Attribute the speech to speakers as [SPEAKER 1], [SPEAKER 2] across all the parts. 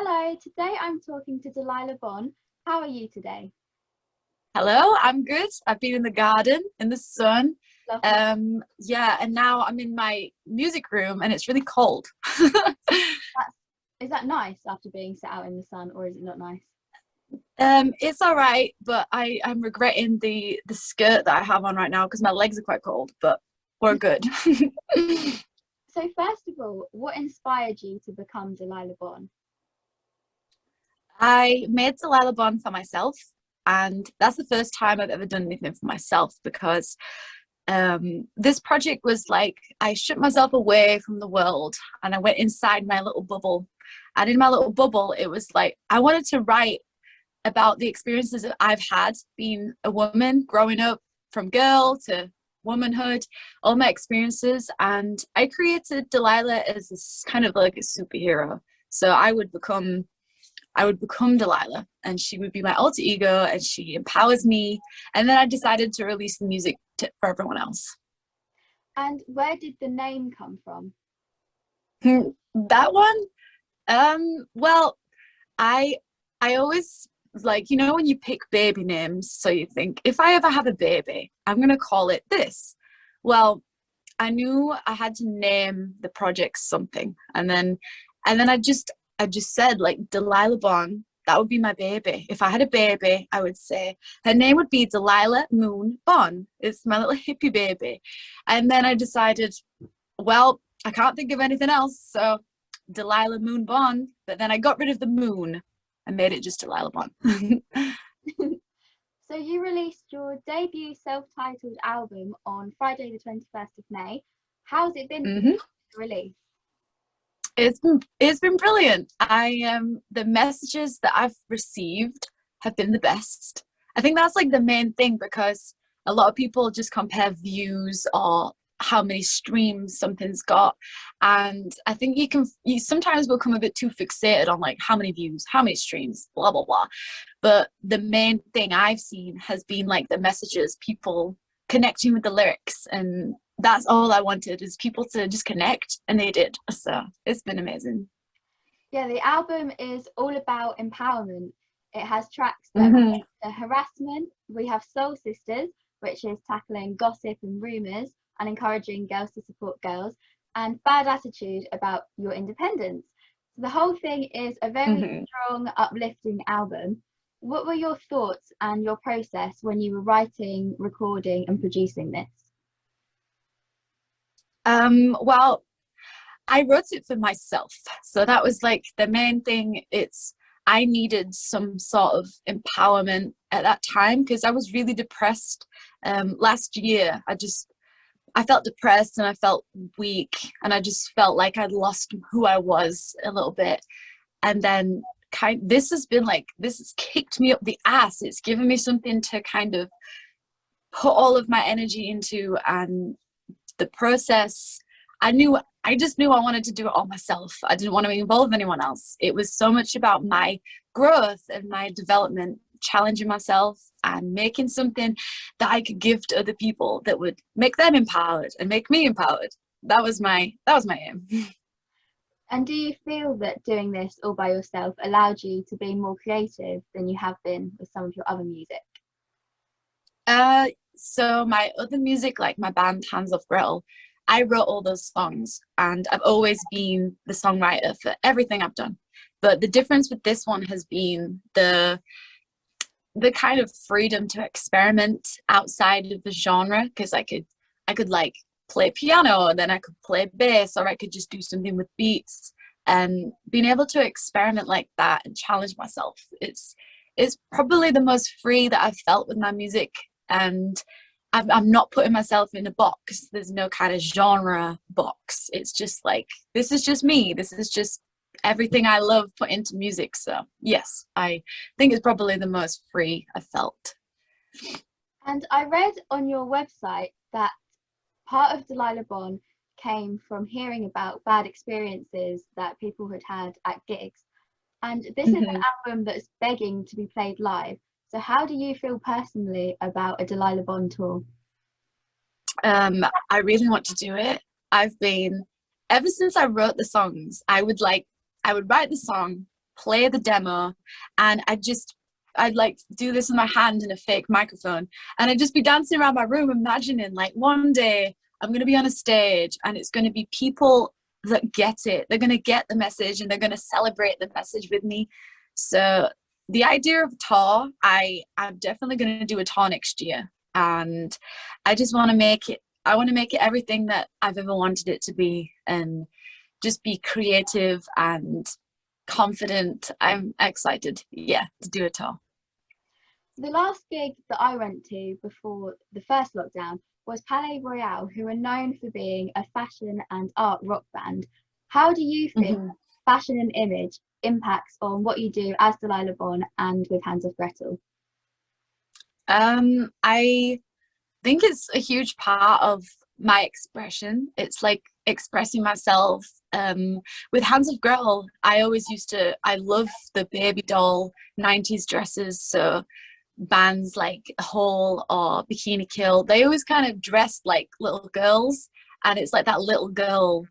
[SPEAKER 1] Hello, today I'm talking to Delilah Bon. How are you today?
[SPEAKER 2] Hello, I'm good. I've been in the garden in the sun.
[SPEAKER 1] Lovely.
[SPEAKER 2] Yeah, and now I'm in my music room and it's really cold.
[SPEAKER 1] That's, is that nice after being set out in the sun, or is it not nice?
[SPEAKER 2] It's all right, but I'm regretting the skirt that I have on right now because my legs are quite cold, but we're good.
[SPEAKER 1] So first of all, what inspired you to become Delilah Bon?
[SPEAKER 2] I made Delilah Bon for myself, and that's the first time I've ever done anything for myself because this project was like I shut myself away from the world and I went inside my little bubble. And in my little bubble, it was like I wanted to write about the experiences that I've had being a woman, growing up from girl to womanhood, all my experiences. And I created Delilah as this kind of like a superhero. So I would become Delilah and she would be my alter ego and she empowers me. And then I decided to release the music for everyone else.
[SPEAKER 1] And where did the name come from?
[SPEAKER 2] That one, well, I I always like, when you pick baby names, so you think, if I ever have a baby, I'm gonna call it this. Well, I knew I had to name the project something. And then I just said like Delilah Bon, that would be my baby. If I had a baby, I would say her name would be Delilah Moon Bon. It's my little hippie baby. And then I decided, well, I can't think of anything else, so Delilah Moon Bon. But then I got rid of the moon and made it just Delilah Bon.
[SPEAKER 1] So you released your debut self-titled album on Friday the 21st of May. How's it been for you
[SPEAKER 2] hmm
[SPEAKER 1] to release?
[SPEAKER 2] It's been brilliant. The messages that I've received have been the best. I think that's like the main thing because a lot of people just compare views or how many streams something's got, and I think you sometimes become a bit too fixated on like how many views, how many streams, blah blah blah. But the main thing I've seen has been like the messages, people connecting with the lyrics, and that's all I wanted is people to just connect, and they did. So it's been amazing.
[SPEAKER 1] Yeah, the album is all about empowerment. It has tracks that
[SPEAKER 2] hmm
[SPEAKER 1] the harassment. We have Soul Sisters, which is tackling gossip and rumours and encouraging girls to support girls, and Bad Attitude about your independence. So the whole thing is a very
[SPEAKER 2] hmm
[SPEAKER 1] strong, uplifting album. What were your thoughts and your process when you were writing, recording, and producing this?
[SPEAKER 2] Well, I wrote it for myself. So that was like the main thing. I needed some sort of empowerment at that time because I was really depressed. Last year, I felt depressed and I felt weak and I just felt like I'd lost who I was a little bit. And then this has kicked me up the ass. It's given me something to kind of put all of my energy into, and the process, I just knew I wanted to do it all myself. I didn't want to involve anyone else. It was so much about my growth and my development, challenging myself and making something that I could give to other people that would make them empowered and make me empowered. That was my aim.
[SPEAKER 1] And do you feel that doing this all by yourself allowed you to be more creative than you have been with some of your other music?
[SPEAKER 2] So my other music, like my band Hands Off Gretel, I wrote all those songs and I've always been the songwriter for everything I've done. But the difference with this one has been the kind of freedom to experiment outside of the genre, because I could like play piano and then I could play bass, or I could just do something with beats, and being able to experiment like that and challenge myself, it's probably the most free that I've felt with my music. And I'm not putting myself in a box. There's no kind of genre box. It's just like, this is just me. This is just everything I love put into music. So yes, I think it's probably the most free I felt.
[SPEAKER 1] And I read on your website that part of Delilah Bon came from hearing about bad experiences that people had had at gigs. And this is an
[SPEAKER 2] Mhm.
[SPEAKER 1] album that's begging to be played live. So how do you feel personally about a Delilah Bon tour?
[SPEAKER 2] I really want to do it. I've been, ever since I wrote the songs, I would write the song play the demo, and I'd like do this in my hand in a fake microphone, and I'd just be dancing around my room imagining like one day I'm going to be on a stage and it's going to be people that get it. They're going to get the message and they're going to celebrate the message with me. So the idea of a tour, I'm definitely going to do a tour next year, and I just want to make it, I want to make it everything that I've ever wanted it to be, and just be creative and confident. I'm excited, yeah, to do a tour.
[SPEAKER 1] The last gig that I went to before the first lockdown was Palais Royale, who are known for being a fashion and art rock band. How do you think fashion and image impacts on what you do as Delilah Bon and with Hands Off Gretel?
[SPEAKER 2] I think it's a huge part of my expression. It's like expressing myself. With Hands Off Gretel, I love the baby doll 90s dresses. So bands like Hole or Bikini Kill, they always kind of dressed like little girls, and it's like that little girl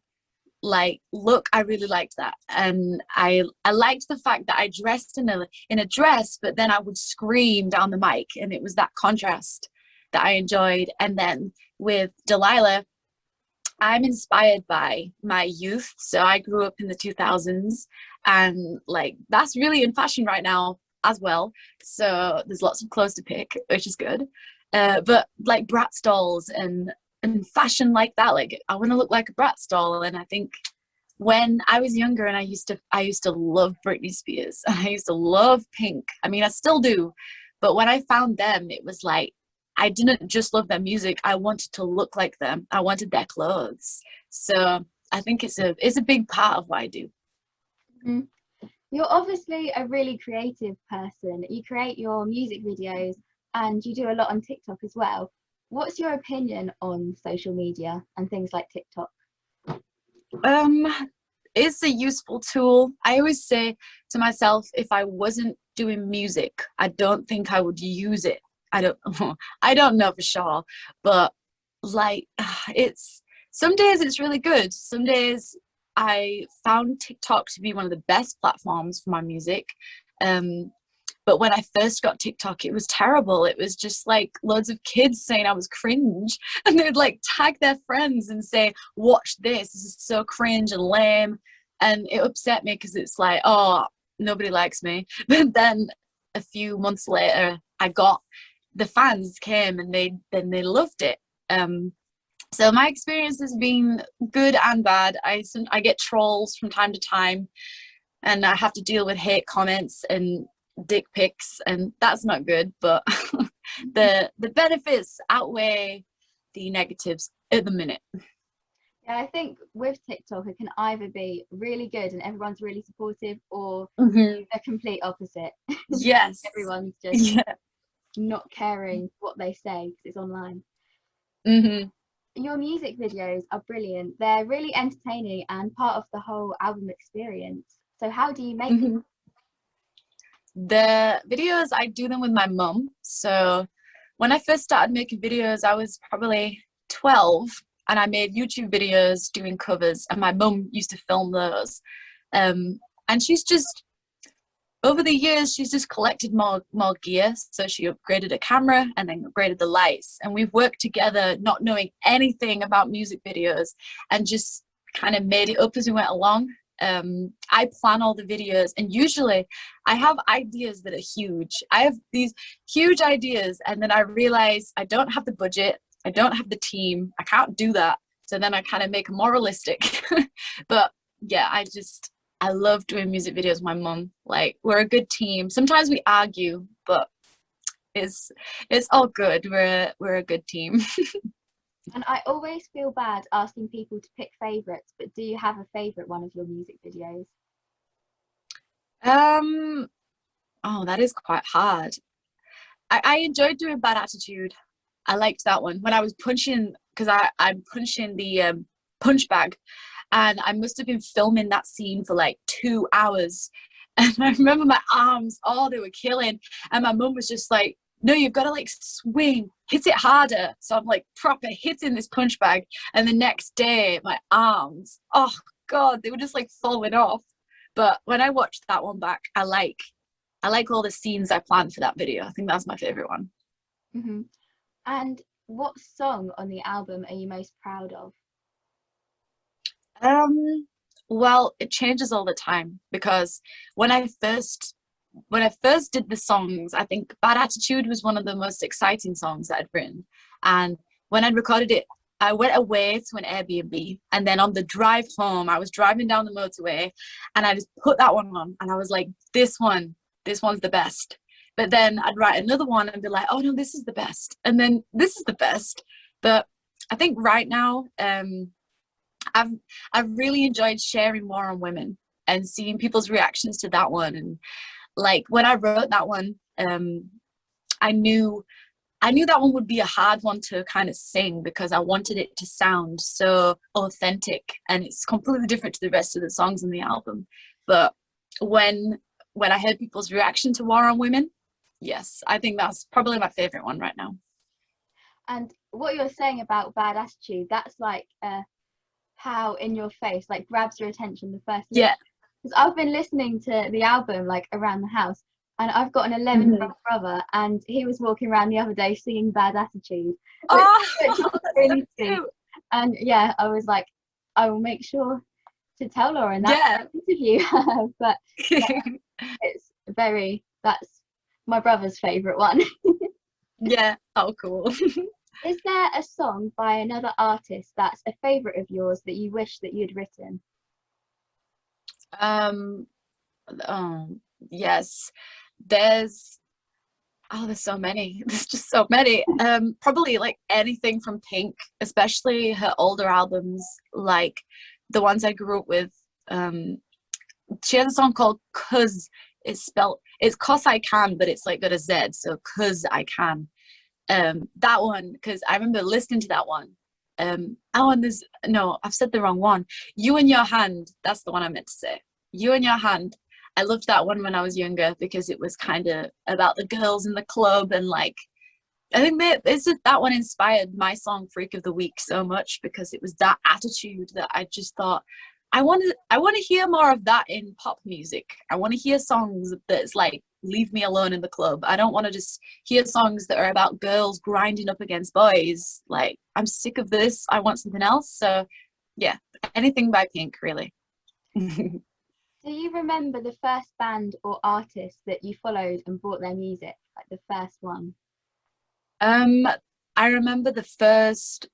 [SPEAKER 2] like look. I really liked that, and I liked the fact that I dressed in a dress, but then I would scream down the mic, and it was that contrast that I enjoyed. And then with Delilah, I'm inspired by my youth. So I grew up in the 2000s, and like that's really in fashion right now as well. So there's lots of clothes to pick, which is good. But like Bratz dolls and fashion like that, like I want to look like a Bratz doll. And I think when I was younger, and I used to love Britney Spears, and I used to love Pink. I mean, I still do, but when I found them, it was like I didn't just love their music. I wanted to look like them. I wanted their clothes. So I think it's a big part of what I do.
[SPEAKER 1] Mm-hmm. You're obviously a really creative person. You create your music videos and you do a lot on TikTok as well. What's your opinion on social media and things like TikTok?
[SPEAKER 2] It's a useful tool. I always say to myself, if I wasn't doing music, I don't think I would use it. I don't know for sure, but like some days it's really good. Some days I found TikTok to be one of the best platforms for my music. But when I first got TikTok, it was terrible. It was just like loads of kids saying I was cringe, and they'd like tag their friends and say, watch this is so cringe and lame. And it upset me because it's like, oh, nobody likes me. But then a few months later, the fans came and they loved it. So my experience has been good and bad. I get trolls from time to time, and I have to deal with hate comments and dick pics, and that's not good. But the benefits outweigh the negatives at the minute.
[SPEAKER 1] Yeah, I think with TikTok it can either be really good and everyone's really supportive, or
[SPEAKER 2] Mm-hmm.
[SPEAKER 1] the complete opposite.
[SPEAKER 2] Yes.
[SPEAKER 1] Everyone's just not caring what they say because it's online.
[SPEAKER 2] Mm-hmm.
[SPEAKER 1] Your music videos are brilliant. They're really entertaining and part of the whole album experience. So how do you make them?
[SPEAKER 2] The videos, I do them with my mum. So when I first started making videos, I was probably 12, and I made YouTube videos doing covers, and my mum used to film those. And she's just, over the years, she's just collected more gear. So she upgraded a camera and then upgraded the lights. And we've worked together not knowing anything about music videos, and just kind of made it up as we went along. I plan all the videos, and usually I have ideas that are huge. I have these huge ideas, and then I realize I don't have the budget, I don't have the team, I can't do that. So then I kind of make them more realistic. But yeah, I love doing music videos with my mum. Like, we're a good team. Sometimes we argue, but it's all good. We're a good team.
[SPEAKER 1] And I always feel bad asking people to pick favourites, but do you have a favourite one of your music videos?
[SPEAKER 2] Oh, that is quite hard. I enjoyed doing Bad Attitude. I liked that one. When I was punching, because I'm punching the punch bag, and I must have been filming that scene for like 2 hours. And I remember my arms, oh, they were killing. And my mum was just like, no, you've got to like swing, hit it harder. So I'm like proper hitting this punch bag. And the next day, my arms, oh God, they were just like falling off. But when I watched that one back, I like all the scenes I planned for that video. I think that's my favorite one.
[SPEAKER 1] Hmm. And what song on the album are you most proud of?
[SPEAKER 2] Um, well, it changes all the time because when I first when I first did the songs, I think Bad Attitude was one of the most exciting songs that I'd written. And when I'd recorded it, I went away to an Airbnb. And then on the drive home, I was driving down the motorway and I just put that one on. And I was like, this one's the best. But then I'd write another one and be like, oh no, this is the best. And then this is the best. But I think right now, I've I've really enjoyed sharing more on women and seeing people's reactions to that one. And like when I wrote that one, I knew that one would be a hard one to kind of sing because I wanted it to sound so authentic, and it's completely different to the rest of the songs in the album. But when I heard people's reaction to War on Women, yes, I think that's probably my favorite one right now.
[SPEAKER 1] And what you're saying about Bad Attitude, that's like how in your face, like grabs your attention the first listen.
[SPEAKER 2] Yeah.
[SPEAKER 1] Because I've been listening to the album like around the house, and I've got an 11-year-old brother, and he was walking around the other day singing Bad Attitude, which was really sweet. And yeah, I was like, I will make sure to tell Lauren that interview. But yeah, that's my brother's favourite one.
[SPEAKER 2] Yeah. Oh, cool.
[SPEAKER 1] Is there a song by another artist that's a favourite of yours that you wish that you'd written?
[SPEAKER 2] Oh, yes. There's there's so many. There's just so many. Probably like anything from Pink, especially her older albums, like the ones I grew up with. She has a song called "Cause." It's "Cause I Can," but it's like got a Z, so "Cause I Can." That one, because I remember listening to that one. And there's no, I've said the wrong one. "You and Your Hand." That's the one I meant to say. "You and Your Hand." I loved that one when I was younger because it was kind of about the girls in the club, and like I think that one inspired my song "Freak of the Week" so much because it was that attitude that I just thought I want to hear more of that in pop music. I want to hear songs that's like leave me alone in the club. I don't want to just hear songs that are about girls grinding up against boys. Like I'm sick of this. I want something else. So yeah, anything by Pink really.
[SPEAKER 1] Do you remember the first band or artist that you followed and bought their music, like the first one?
[SPEAKER 2] I remember the first.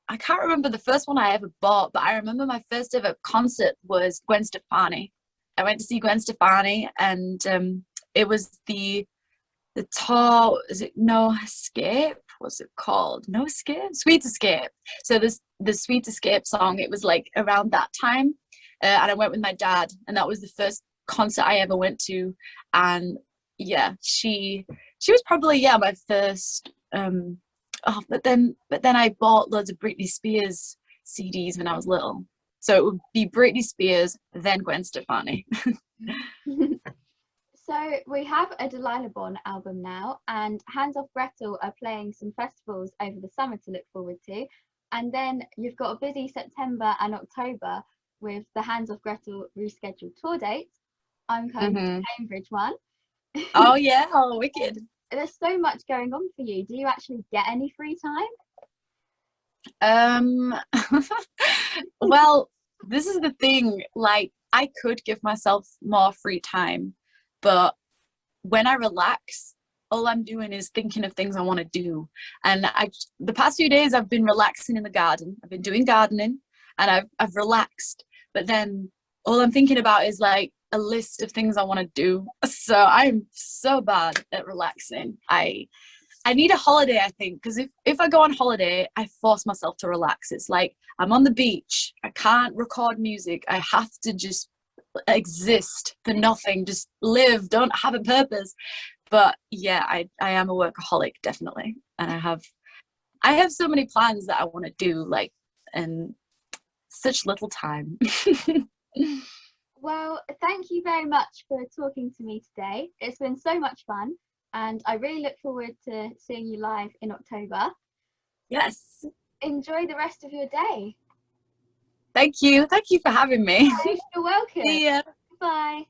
[SPEAKER 2] I can't remember the first one I ever bought, but I remember my first ever concert was Gwen Stefani. I went to see Gwen Stefani, and it was the tour. Is it No Escape? What's it called? No Escape? Sweet Escape. So the Sweet Escape song. It was like around that time, and I went with my dad, and that was the first concert I ever went to. And yeah, she was probably my first. But then I bought loads of Britney Spears CDs when I was little. So it would be Britney Spears, then Gwen Stefani.
[SPEAKER 1] So we have a Delilah Bon album now, and Hands Off Gretel are playing some festivals over the summer to look forward to. And then you've got a busy September and October with the Hands Off Gretel rescheduled tour dates. I'm coming to the Cambridge one.
[SPEAKER 2] Oh yeah, oh wicked.
[SPEAKER 1] There's so much going on for you. Do you actually get any free
[SPEAKER 2] time? Well, this is the thing. Like, I could give myself more free time, but when I relax, all I'm doing is thinking of things I want to do. And the past few days, I've been relaxing in the garden. I've been doing gardening, and I've relaxed. But then all I'm thinking about is like a list of things I want to do. So I'm so bad at relaxing. I need a holiday, I think, because if I go on holiday, I force myself to relax. It's like I'm on the beach. I can't record music. I have to just exist for nothing, just live, don't have a purpose. But yeah, I am a workaholic, definitely. And I have so many plans that I want to do, like, and such little time.
[SPEAKER 1] Well, thank you very much for talking to me today. It's been so much fun, and I really look forward to seeing you live in October.
[SPEAKER 2] Yes.
[SPEAKER 1] Enjoy the rest of your day.
[SPEAKER 2] Thank you for having me.
[SPEAKER 1] You're welcome.
[SPEAKER 2] See ya.
[SPEAKER 1] Bye.